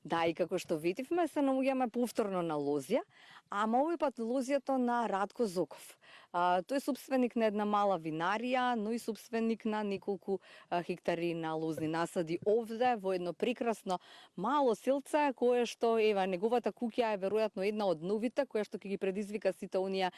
Да, и како што видивме, се наоѓаме повторно на Лозија, ама овој пат Лозијето на Радко Зоков. Тој е собственик на една мала винарија, но и собственик на неколку хектари на лозни насади овде во едно прекрасно мало селце кое што ева неговата куќа е веројатно една од новите која што ќе ги предизвика сите оние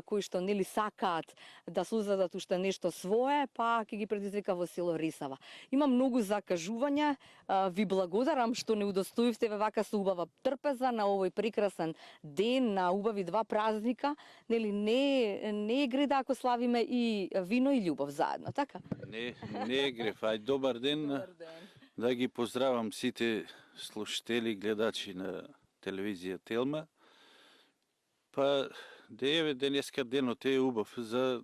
кои што нели сакаат да создадат уште нешто свое, па ќе ги предизвика во село Рисава. Има многу закажувања, ви благодарам што не удостоивте вака со убава трпеза на овој прекрасен ден, на убави два празника, нели не е греда ако славиме и вино и љубов заедно, така? Не е греф. Ај, добар ден. Добар ден. Да ги поздравам сите слушатели, гледачи на телевизија Телма. Па, еве денеска денот е убав за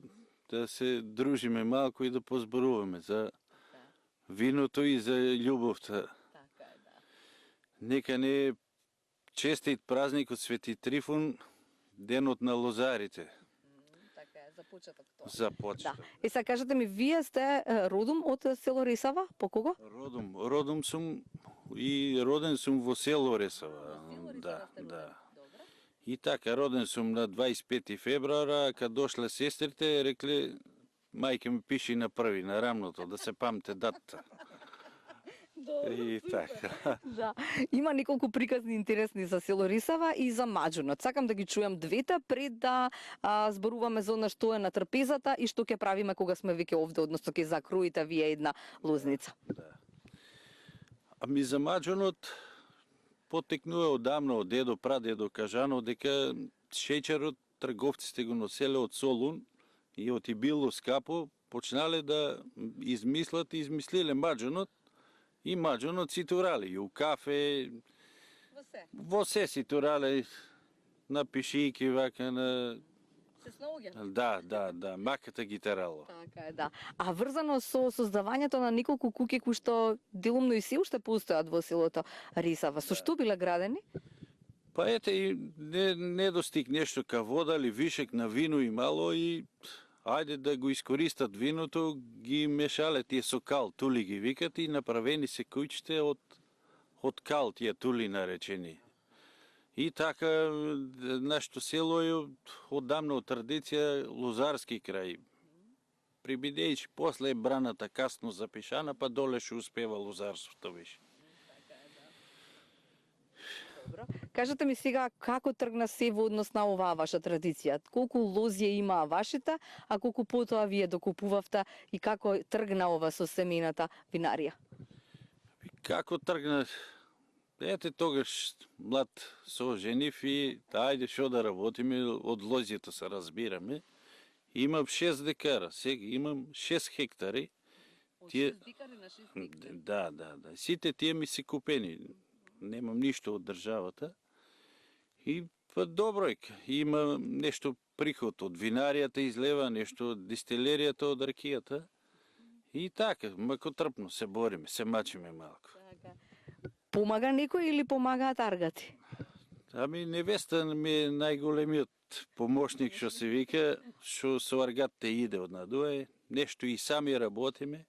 да се дружиме малку и да позборуваме за виното и за љубовта. Така е, да. Нека не е честит празник од Свети Трифун, денот на лозарите. Така е, за почеток тоа. За почеток. Да. И сега кажете ми, вие сте родом од село Рисава, по кого? Родом сум и роден сум во село Ресава. Да. Добре. И така, роден сум на 25 февруара, кога дошле сестрите, рекле, мајка ми пиши на први, на рамното, да се памте датата. И така. Да. Има неколку приказни интересни за село Рисава и за Маџунот. Сакам да ги чујам двете пред да зборуваме за она што е на трпезата и што ќе правиме кога сме веќе овде, односно ќе закроите вие една лозница. Да. Ами за Маџунот потекнува одамна од дедо, прадедо кажано дека шеќерот трговците го носеле од Солун и од и било скапо, почнале да измислиле Маџунот и Маџунот си турали и у кафе, во се си турали на пишики, вака на... Се снаоѓа? Да, маката ги терало. Така е, да. А врзано со создавањето на неколку куќи кои што делумно и се уште постојат во селото Рисава, со што биле градени? Па ете и не достиг нешто ка вода или вишек на вино и мало и ајде да го искористат виното, ги мешале тие со кал, тули ги викат и направени се куќите од кал, тие тули наречени. И така, нашето село е оддамна од традиција лозарски крај. Прибидејќи после е браната касно запишана, па доле ше успева лозарството више. Добро. Кажете ми сега како тргна се во однос на оваа ваша традиција? Колку лозија имаа вашите, а колку потоа вие докупувавте и како тргна ова со семејната винарија? Како тргна? Ете тогаш млад со женив и ајде шо да работиме, од лозјето се разбираме. Имам 6 декара, сега имам 6 хектари. Од 6 декари на 6 хектари? Да. Сите тие ми се купени. Немам ништо од државата. И па добро е, има нешто приход од винаријата излева, нешто од дистилеријата, од ракијата. И така, мако трпно се бориме, се мачиме малку. Така. Помага некој или помагаат аргати? Ами невеста ми е најголемиот помошник што се вика, што со аргатите иде од надуе, нешто и сами работиме,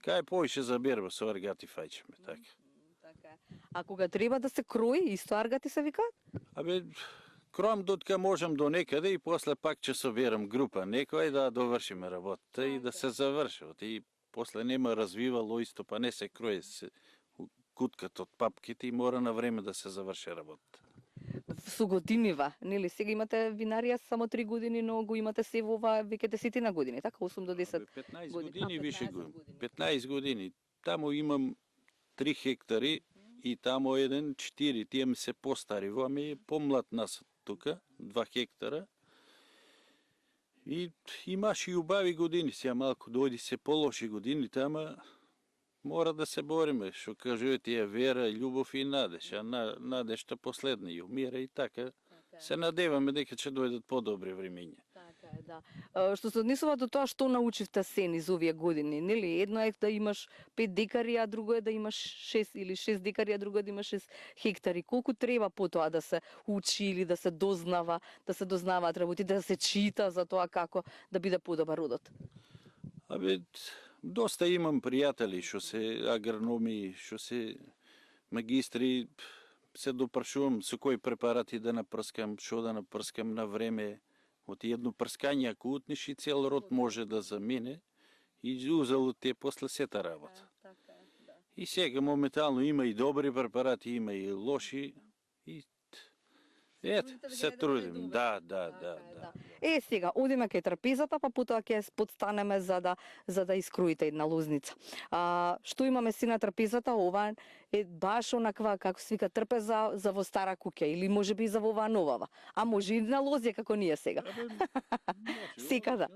кај поише за берба со аргати фајчеме, така. Така. А кога треба да се крои, исто аргати се викаат? Абе, кром дотка можам до некаде и после пак ќе соберам група некој да довршиме работата и да се завршат. И после нема развивало исто, па не се крои се куткат од папките и мора на време да се заврши работата. Со годинива, нели? Сега имате винарија само 3 години, но го имате се во ова веќе 10 години, така? 8 до 10 15 години. години више го. 15 години. Таму имам 3 хектари и таму еден 4, тие ми се постари, во ми е помлад нас тука, 2 хектара. И имаш и убави години, сега малку дојди се полоши години, тама мора да се бориме, што кажува тие вера, љубов и надеж, а надежта последна и умира и така. Се надеваме дека ќе дојдат подобри времиња. Така е, да. Што се однесува до тоа што научивте се низ овие години, нели? Едно е да имаш 5 декари, а друго е да имаш 6 или 6 декари, а друго е да имаш 6 хектари. Колку треба потоа да се учи или да се дознава, да се дознаваат работите, да се чита за тоа како да биде подобар родот? Абе, доста имам пријатели што се агрономи, што се магистри, се допрашувам со кои препарати да напрскам, што да напрскам на време. Од едно прскање, ако утнеш и цел род може да замине и узало те после сета работа. И сега моментално има и добри препарати, има и лоши. И ето, се трудим. Да. Сега, одиме кај трапезата, па потоа ќе подстанеме за да искруите една лозница. Што имаме си на трапезата? Ова е баш онаква, како се вика, трпеза за во стара куќа, или можеби за во оваа новава. А може и на лозија како ние сега. Секада.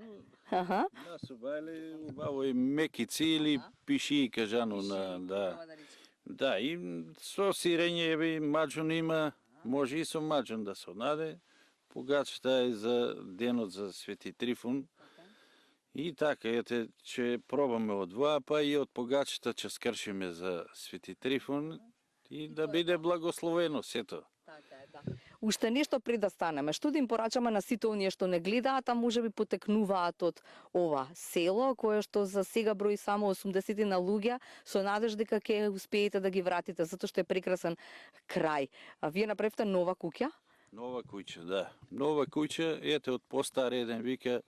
Аха. Да, со бајле, убаво и мекици или пиши кажано на, да. Да, и со сирење, еве, маџун има, може и со маџун да се наде. Погачата е за денот за Свети Трифун. И така, ете, ќе пробаме од два, па и од погачата ќе скршиме за Свети Трифун и да биде благословено сето. Така е, да. Уште нешто пред да станеме. Што да им порачаме на сите оние што не гледаат, а можеби потекнуваат од ова село, кое што за сега брои само 80 на луѓе, со надеж дека ќе успеете да ги вратите, затоа што е прекрасен крај. А вие направивте нова куќа? Нова куќа, да. Нова куќа, ете од постар еден вика,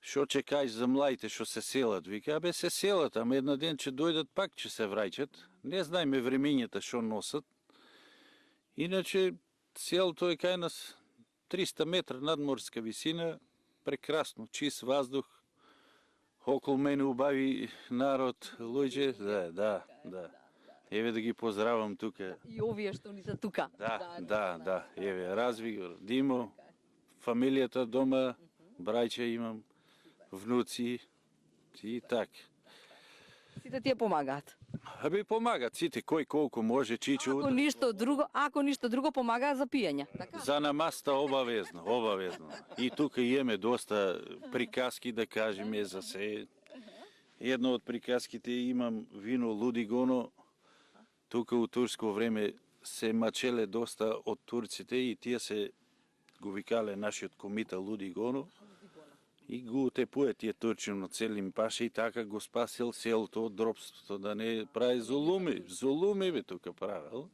што ќе кажеш за младите што се селат? Вика, абе се селат, ама една ден ќе дојдат пак ќе се враќат. Не знаеме времињата што носат. Иначе селото е кај нас 300 метра надморска висина, прекрасно, чист воздух, околу мене убави народ, луѓе, да. Еве да ги поздравам тука. И овие што ни се тука. Да. Еве, Развигор, Димо, фамилијата дома, браќа имам, внуци и така. Сите тие помагаат. Абе помагат сите, кој колку може, чичо. Ако ништо друго помагаат за пиење, така? За намаста обавезно. И тука имаме доста приказки да кажеме за се. Една од приказките имам вино Лудигоно. Тука у турско време се мачеле доста од турците и тие се го викале нашиот комита Лудигоно. И го утепуе тие турчино целим паше и така го спасил селото од робството, да не прави зулуми. Зулуми бе тука правил.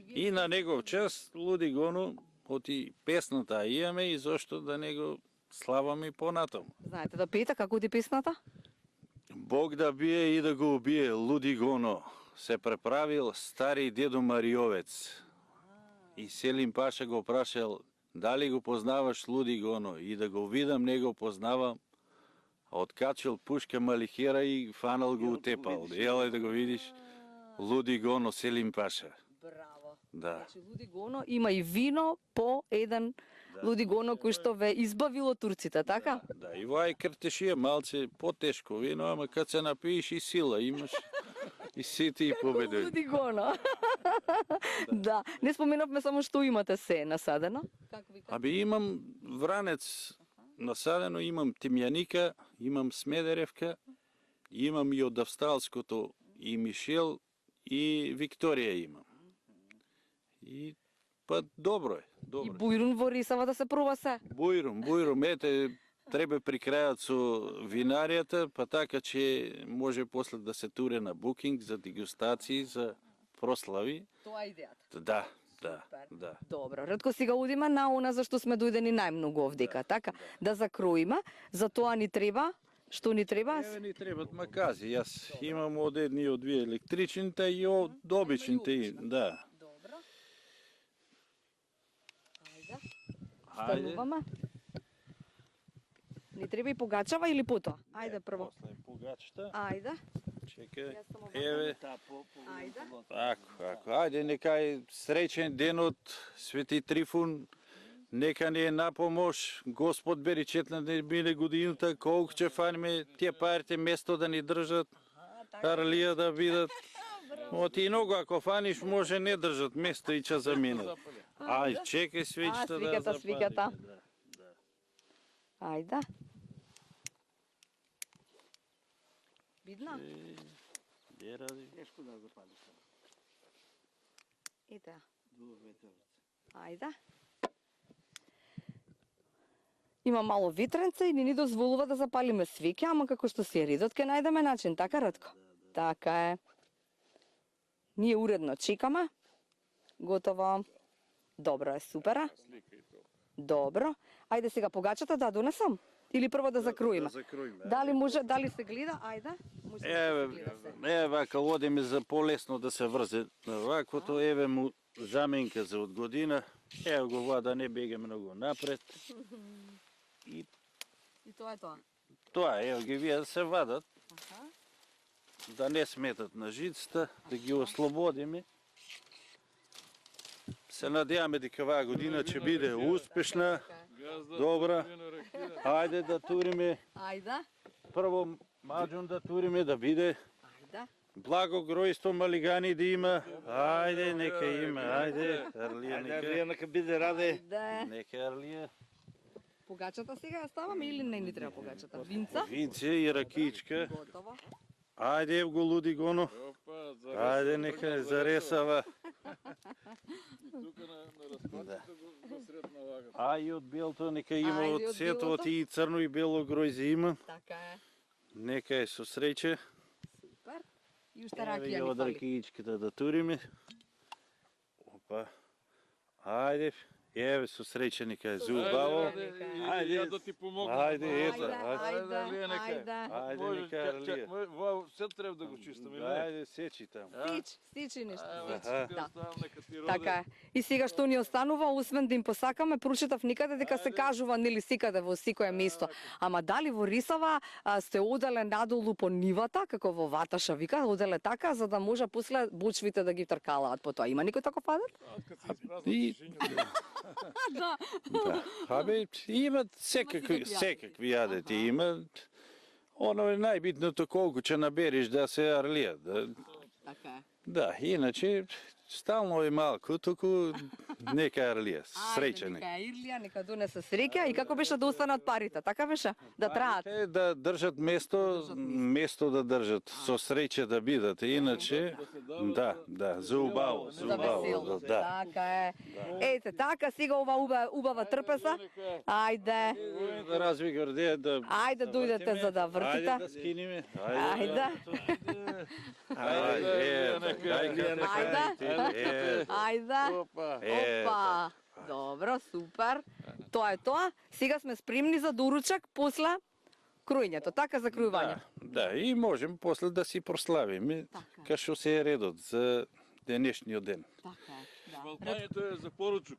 И на негов час Лудигоно оти песната имаме и зошто да не го славаме понатаму. Знаете да пеете како ти песната? Бог да бие и да го убие Лудигоно. Се преправил стари дедо Мариовец. И Селим Паша го прашал, дали го познаваш Лудигоно? И да го видам, не го познавам. Откачал пушка Малихера и фанал го утепал. Еле да го видиш. Лудигоно, Селим Паша. Браво. Да. Значи Лудигоно има и вино по еден Лудигоно кој што ве избавило турците, така? Да, и вај картешија малце потешко вино, ама кад се напиеш и сила имаш. И сите и победуј. Лудигоно. Да. Не споменавме само што имате се насадено. Како ви кажа? Абе имам вранец насадено, имам тимјаника, имам смедеревка, имам и од австралското и Мишел и Викторија имам. И па добро е. И бујрун во Рисава да се проба се. Бујрум, ете, треба при крајот со винаријата, па така че може после да се туре на букинг за дегустации, за прослави. Тоа е идејата. Да. Добро, ретко сега одиме на она за што сме дојдени најмногу овдека, така? Да закроиме, за тоа ни треба, што ни треба? Еве ни требат макази, јас имам од едни од две електричните и од обичните, да. Добро. Ајде. Ајде. Стануваме. Ни треба и погачава или потоа? Ајде прво. После погачата. Ајде. Чекај. Јас само Еве. Ајде. Ако. Ајде, нека е среќен ден од Свети Трифун. Нека ни е на помош. Господ бери четна биде годината, колку ќе фаниме тие парите место да ни држат. Карлија да бидат. Оти и многу ако фаниш може не држат место и ќе заминат. Ај, чекај свечта да свиката. Ајде. Видно? Ја ради. Тешко да запалиш. Ете. Дуо ветерот. Ајде. Има мало ветренце и не ни дозволува да запалиме свеќе, ама како што си е редот, ќе најдеме начин, така Ратко? Така е. Ние уредно чекаме. Готово. Добро е, супера. Добро. Ајде сега погачата да донесам? Или прво да закруиме? Да закруиме. Дали се гледа? Ајде. Може да се гледа се. Еве вака одиме за полесно да се врзе на ваквото, еве му заменка за од година. Ево го ова да не бега многу напред. И И тоа е тоа. тоа, ево ги вие да се вадат, Аха. да не сметат на жицата, да ги ослободиме. Се надеваме дека оваа година ќе биде успешна, добра. Ајде да туриме, Ајде. прво маџун да туриме да биде Ајде. благо гројство малигани да има. Ајде, нека има, ајде, Арлија, Вие нека. нека биде раде. Ајде. Нека Арлија. Погачата сега ја ставаме или не ни треба погачата? Винца? Винце и ракичка. Готово. Ајде, ев го луди гоно. Ајде, нека заресава. Тука на разпадите го сретна вага. А и од белото нека има, Ајде, од од сетовото белото. и црно и бело гројзе има. Така е. Нека е со среќа. Супер. И уште Еве ракија ја ни од фали. ракиичката да туриме. Опа. Ајде. Еве со среќа нека е зубаво. Ајде, ја да ти помогнам. Ајде, ето. Ајде, Ајде, ајде. Ајде, Може, нека чак, Арлија. ова се треба да го чистам, или не? Ајде, сечи таму. Стичи нешто. Ајде, стичи. ти Да. оставам, нека ти роде. Така е. И сега што ни останува, освен да им посакаме, прочитав никаде дека се кажува нели секаде во секое место. Ама дали во Рисава сте оделе надолу по нивата, како во Ваташа вика, оделе така за да може после бочвите да ги тркалаат по тоа. Има некој таков адет? Откад се испразна И- жишињето. Да. Да. Абе, имат секакви адети, имат. Оно е најбитното колку ќе набереш да се Арлија. Така е. Да, иначе стално е малку, туку нека Арлија, среќа Ајде, нека. нека е Ирлија, нека донесе среќа и како беше да останат парите, така беше? Да траат. Те да држат место да држат, со среќа да бидат, иначе да, за убаво, За весело. да. Така е. Ете, така сега ова убава трпеза. Ајде. Да разви гордеја да Ајде дојдете за да вртите. Ајде да скиниме. Ајде. Ајде. Опа. Опа. Добро, супер. Тоа е тоа. Сега сме спремни за доручак после крујњето, така за крујување. Да, и можем после да си прославиме, Така. кај што се е редот за денешниот ден. Така е. Да. Валкањето е за поручок.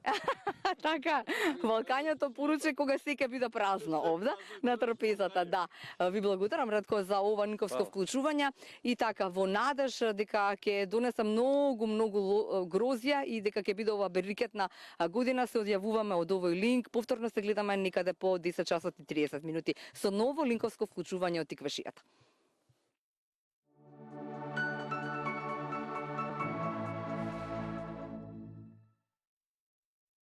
Така, валкањето поруче кога се ќе биде празно овде на трпезата, да. Ви благодарам Ретко за ова никовско вклучување и така во надеж дека ќе донеса многу грозија и дека ќе биде ова берикетна година се одјавуваме од овој линк. Повторно се гледаме некаде по 10 часот и 30 минути со ново линковско вклучување од Тиквешијата.